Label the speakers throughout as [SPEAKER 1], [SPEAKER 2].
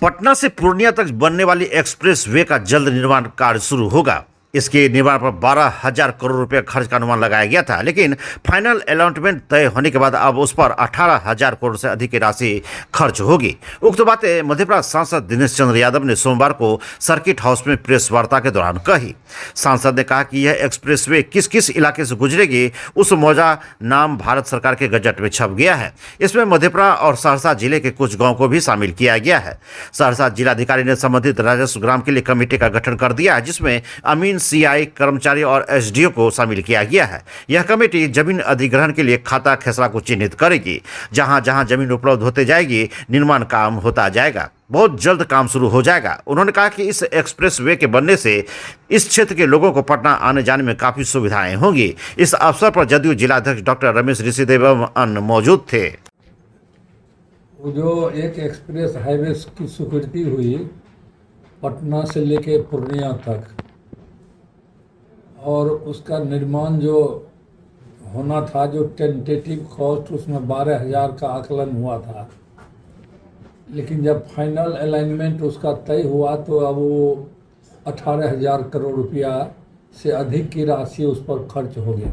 [SPEAKER 1] पटना से पूर्णिया तक बनने वाली एक्सप्रेस वे का जल्द निर्माण कार्य शुरू होगा। इसके निर्माण पर 12,000 करोड़ रुपए खर्च का अनुमान लगाया गया था, लेकिन फाइनल अलॉटमेंट तय होने के बाद अब उस पर 18,000 करोड़ से अधिक की राशि खर्च होगी। उक्त बातें मध्यप्रदेश सांसद दिनेश चंद्र यादव ने सोमवार को सर्किट हाउस में प्रेस वार्ता के दौरान कही। सांसद ने कहा कि यह एक्सप्रेस वे किस किस इलाके से गुजरेगी, उस मौजा नाम भारत सरकार के गजट में छप गया है। इसमें मधेपुरा और सहरसा जिले के कुछ गाँव को भी शामिल किया गया है। सहरसा जिलाधिकारी ने संबंधित राजस्व ग्राम के लिए कमेटी का गठन कर दिया है, जिसमें अमीन सीआई कर्मचारी और एसडीओ को शामिल किया गया है। यह कमेटी जमीन अधिग्रहण के लिए खाता खेसरा को चिन्हित करेगी। जहां जहां जमीन उपलब्ध होते जाएगी, निर्माण काम होता जाएगा। बहुत जल्द काम शुरू हो जाएगा। उन्होंने कहा कि इस एक्सप्रेस वे के बनने से इस क्षेत्र के लोगों को पटना आने जाने में काफी सुविधाएं होंगी। इस अवसर पर जदयू जिलाध्यक्ष डॉक्टर रमेश ऋषिदेव मौजूद थे।
[SPEAKER 2] जो एक एक्सप्रेस हाईवे की स्वीकृति हुई पटना से लेके पूर्णिया तक, और उसका निर्माण जो होना था, जो टेंटेटिव कॉस्ट उसमें 12,000 का आकलन हुआ था, लेकिन जब फाइनल अलाइनमेंट उसका तय हुआ तो अब वो 18,000 करोड़ रुपया से अधिक की राशि उस पर खर्च हो गया।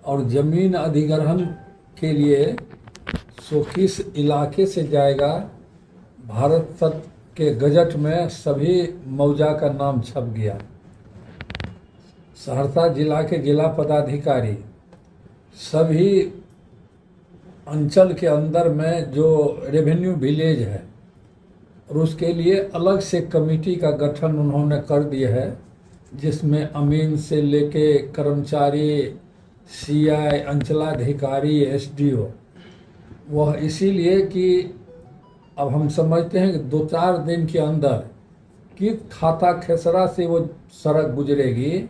[SPEAKER 2] और ज़मीन अधिग्रहण के लिए सो किस इलाके से जाएगा, भारत तक के गजट में सभी मौजा का नाम छप गया। सहरसा जिला के जिला पदाधिकारी सभी अंचल के अंदर में जो रेवेन्यू विलेज है, और उसके लिए अलग से कमेटी का गठन उन्होंने कर दिया है, जिसमें अमीन से लेके कर्मचारी, सीआई, अंचलाधिकारी, एसडीओ। वह इसीलिए कि अब हम समझते हैं कि 2-4 दिन के अंदर कि खाता खेसरा से वो सड़क गुजरेगी,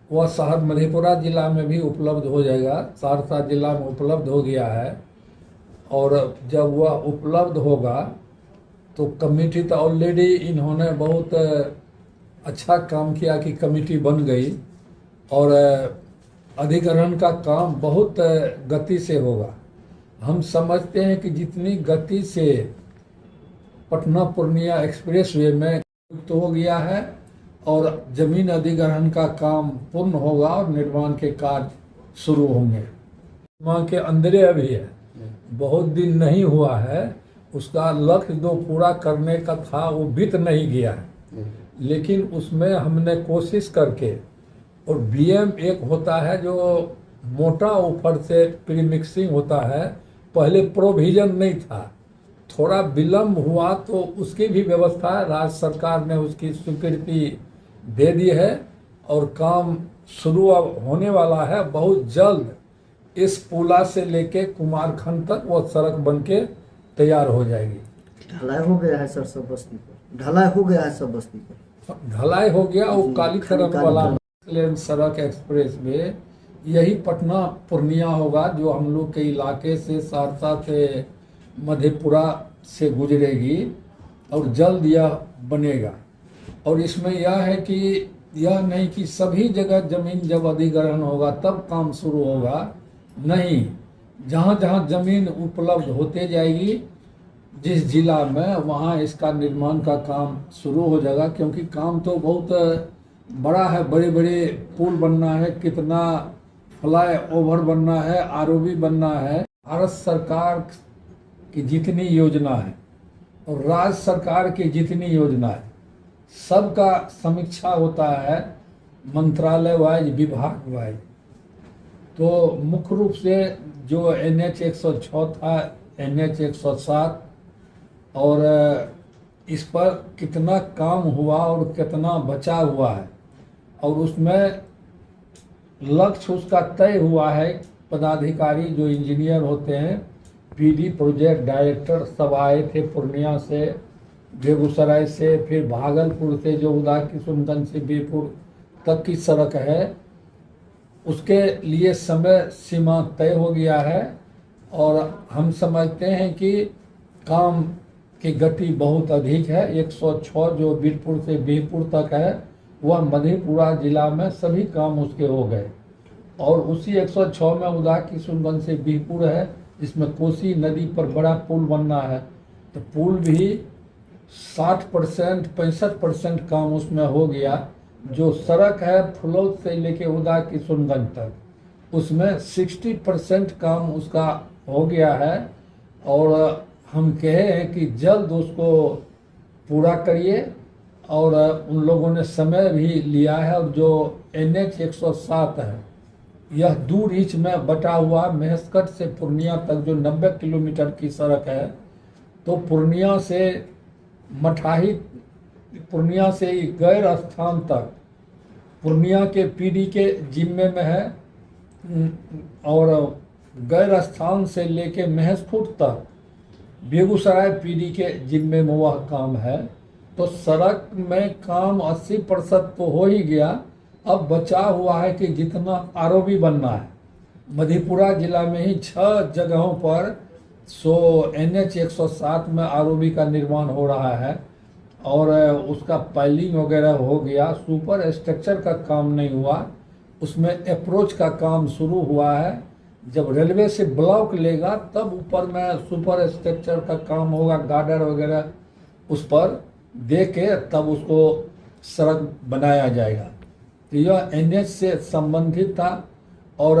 [SPEAKER 2] वह शहर मधेपुरा जिला में भी उपलब्ध हो जाएगा। सहरसा जिला में उपलब्ध हो गया है, और जब वह उपलब्ध होगा तो कमेटी तो ऑलरेडी इन्होंने बहुत अच्छा काम किया कि कमेटी बन गई, और अधिग्रहण का काम बहुत गति से होगा। हम समझते हैं कि जितनी गति से पटना पूर्णिया एक्सप्रेस वे में युक्त हो गया है, और जमीन अधिग्रहण का काम पूर्ण होगा और निर्माण के कार्य शुरू होंगे। निर्माण के अंदर अभी है, बहुत दिन नहीं हुआ है। उसका लक्ष्य जो पूरा करने का था वो बीत नहीं गया है, लेकिन उसमें हमने कोशिश करके, और बीएम एक होता है जो मोटा ऊपर से प्री मिक्सिंग होता है, पहले प्रोविजन नहीं था, थोड़ा विलम्ब हुआ तो उसकी भी व्यवस्था राज्य सरकार ने उसकी स्वीकृति दे दी है, और काम शुरू अब होने वाला है। बहुत जल्द इस पुला से लेके कुमारखंड तक वो सड़क बनके तैयार हो जाएगी।
[SPEAKER 3] ढलाई हो गया है सर, सब बस्ती पर ढलाई हो गया है, सब बस्ती पर
[SPEAKER 2] ढलाई हो गया। वो कालीकरण वाला लेन सड़क एक्सप्रेस में यही पटना पूर्णिया होगा, जो हम लोग के इलाके से सहरसा से मधेपुरा से गुजरेगी, और जल्द यह बनेगा। और इसमें यह है कि यह नहीं कि सभी जगह जमीन जब अधिग्रहण होगा तब काम शुरू होगा, नहीं, जहाँ जहाँ जमीन उपलब्ध होते जाएगी जिस जिला में, वहाँ इसका निर्माण का काम शुरू हो जाएगा। क्योंकि काम तो बहुत बड़ा है, बड़े बड़े पुल बनना है, कितना फ्लाई ओवर बनना है, आरओबी बनना है। भारत सरकार की जितनी योजना है और राज्य सरकार की जितनी योजना है, सबका समीक्षा होता है मंत्रालय वाइज, विभाग वाइज। तो मुख्य रूप से जो NH 106 था, NH 107, और इस पर कितना काम हुआ और कितना बचा हुआ है, और उसमें लक्ष्य उसका तय हुआ है। पदाधिकारी जो इंजीनियर होते हैं, पीडी प्रोजेक्ट डायरेक्टर सब आए थे पूर्णिया से, बेगूसराय से, फिर भागलपुर से, जो उदा किशुनगंज से बीरपुर तक की सड़क है, उसके लिए समय सीमा तय हो गया है। और हम समझते हैं कि काम की गति बहुत अधिक है। 106 जो बीरपुर से बीरपुर तक है, वह मधेपुरा जिला में सभी काम उसके हो गए, और उसी 106 में उदा किशुनगंज से बीरपुर है, जिसमें कोसी नदी पर बड़ा पुल बनना है, तो पुल भी 60% 65% काम उसमें हो गया। जो सड़क है फुलौत से लेके उदा किशुनगंज तक, उसमें 60% काम उसका हो गया है। और हम कहे हैं कि जल्द उसको पूरा करिए। और उन लोगों ने समय भी लिया है। और जो NH 107 है, यह दूर रीच में बटा हुआ महेशखट से पूर्णिया तक जो 90 किलोमीटर की सड़क है, तो पूर्णिया से मठाही, पूर्णिया से ही गैर स्थान तक पूर्णिया के PD के जिम्मे में है। और गैर स्थान से लेके महेशखुट तक बेगूसराय PD के जिम्मे में वह काम है। तो सड़क में काम 80% तो हो ही गया। अब बचा हुआ है कि जितना ROB बनना है, मधेपुरा जिला में ही 6 जगहों पर NH 107 में ROB का निर्माण हो रहा है। और उसका पाइलिंग वगैरह हो गया। सुपर स्ट्रक्चर का काम नहीं हुआ, उसमें अप्रोच का काम शुरू हुआ है। जब रेलवे से ब्लॉक लेगा तब ऊपर में सुपर स्ट्रक्चर का काम होगा, गार्डर वगैरह उस पर दे के तब उसको सड़क बनाया जाएगा। तो यह NH से संबंधित था। और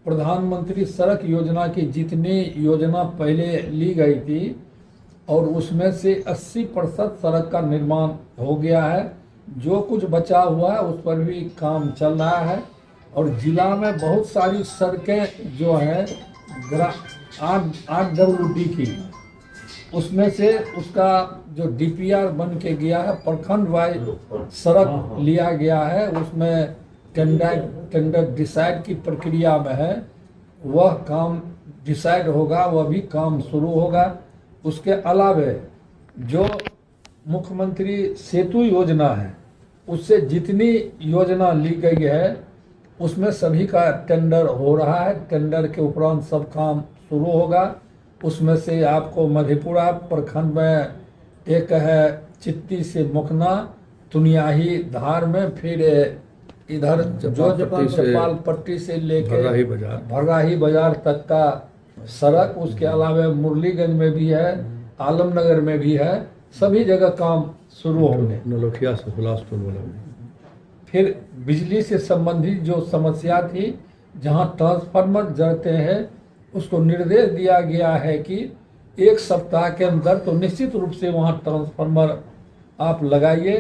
[SPEAKER 2] प्रधानमंत्री सड़क योजना की जितनी योजना पहले ली गई थी, और उसमें से 80% सड़क का निर्माण हो गया है। जो कुछ बचा हुआ है उस पर भी काम चल रहा है। और जिला में बहुत सारी सड़कें जो हैं 8WD की, उसमें से उसका जो DPR बन के गया है, प्रखंड वाइज सड़क लिया गया है। उसमें टेंडर डिसाइड की प्रक्रिया में है। वह काम डिसाइड होगा, वह भी काम शुरू होगा। उसके अलावे जो मुख्यमंत्री सेतु योजना है, उससे जितनी योजना ली गई है उसमें सभी का टेंडर हो रहा है। टेंडर के उपरांत सब काम शुरू होगा। उसमें से आपको मधेपुरा प्रखंड में एक है चित्ती से मुखना, तुनियाही धार में, फिर इधर चपालपट्टी से लेके भर्राही बाजार तक का सड़क। उसके अलावा मुरलीगंज में भी है, आलमनगर में भी है। सभी जगह काम शुरू होंगे।
[SPEAKER 4] नलोखिया से हुलासपुर वाला।
[SPEAKER 2] फिर बिजली से संबंधित जो समस्या थी, जहां ट्रांसफार्मर जलते हैं, उसको निर्देश दिया गया है कि 1 सप्ताह के अंदर तो निश्चित रूप से वहां ट्रांसफार्मर आप लगाइए।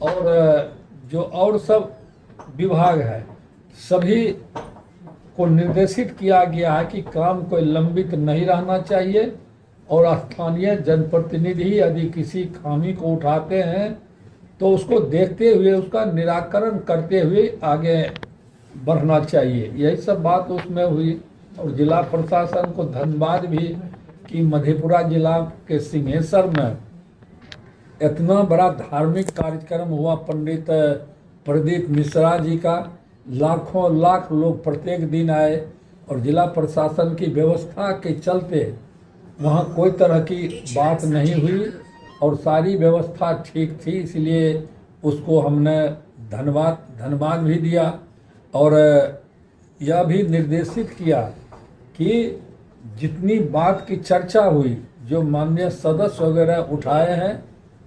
[SPEAKER 2] और जो और सब विभाग है, सभी को निर्देशित किया गया है कि काम कोई लंबित नहीं रहना चाहिए। और स्थानीय जनप्रतिनिधि यदि किसी खामी को उठाते हैं तो उसको देखते हुए उसका निराकरण करते हुए आगे बढ़ना चाहिए। यही सब बात उसमें हुई। और जिला प्रशासन को धन्यवाद भी कि मधेपुरा जिला के सिंहेश्वर में इतना बड़ा धार्मिक कार्यक्रम हुआ। पंडित प्रदीप मिश्रा जी का लाखों लाख लोग प्रत्येक दिन आए। और जिला प्रशासन की व्यवस्था के चलते वहाँ कोई तरह की बात नहीं हुई और सारी व्यवस्था ठीक थी। इसलिए उसको हमने धन्यवाद भी दिया। और यह भी निर्देशित किया कि जितनी बात की चर्चा हुई, जो माननीय सदस्य वगैरह उठाए हैं,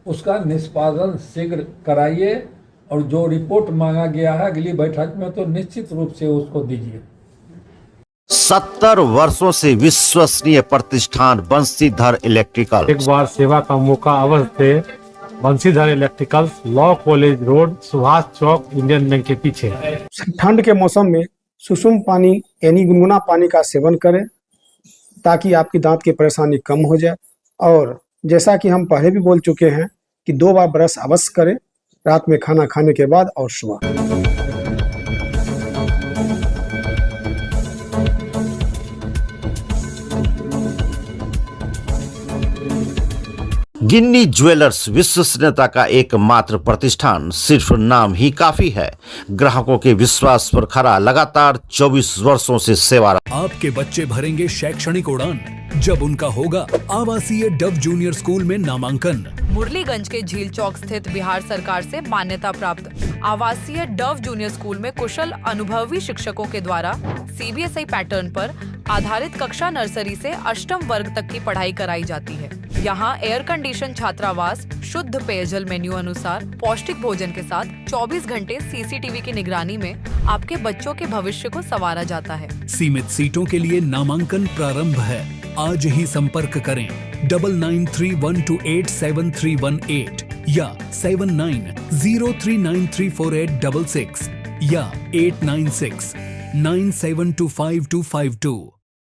[SPEAKER 2] उसका निष्पादन शीघ्र कराइए। और जो रिपोर्ट मांगा गया है अगली बैठक में, तो निश्चित रूप से उसको दीजिए।
[SPEAKER 1] 70 वर्षों से विश्वसनीय प्रतिष्ठान बंसीधर इलेक्ट्रिकल।
[SPEAKER 5] एक बार सेवा का मौका अवश्य थे। Bansidhar electricals, law college road, Subhash Chowk, Indian bank के पीछे।
[SPEAKER 6] ठंड के मौसम में सुसुम पानी यानी गुनगुना पानी का सेवन करें ताकि आपकी दांत की परेशानी कम हो जाए। और जैसा कि हम पहले भी बोल चुके हैं कि 2 बार ब्रश अवश्य करें, रात में खाना खाने के बाद और सुबह।
[SPEAKER 1] गिन्नी ज्वेलर्स विश्वसनीयता का एकमात्र प्रतिष्ठान। सिर्फ नाम ही काफी है। ग्राहकों के विश्वास पर खरा लगातार 24 वर्षों से सेवा।
[SPEAKER 7] आपके बच्चे भरेंगे शैक्षणिक उड़ान जब उनका होगा आवासीय डव जूनियर स्कूल में नामांकन।
[SPEAKER 4] मुरलीगंज के झील चौक स्थित बिहार सरकार से मान्यता प्राप्त आवासीय डव जूनियर स्कूल में कुशल अनुभवी शिक्षकों के द्वारा सीबीएसई पैटर्न पर आधारित कक्षा नर्सरी से अष्टम वर्ग तक की पढ़ाई कराई जाती है। यहाँ एयर कंडीशन छात्रावास, शुद्ध पेयजल मेन्यू अनुसार पौष्टिक भोजन के साथ 24 घंटे सीसीटीवी की निगरानी में आपके बच्चों के भविष्य को संवारा जाता है।
[SPEAKER 7] सीमित सीटों के लिए नामांकन प्रारंभ है। आज ही संपर्क करें 9931287318 या 7903934866 या 8969725252।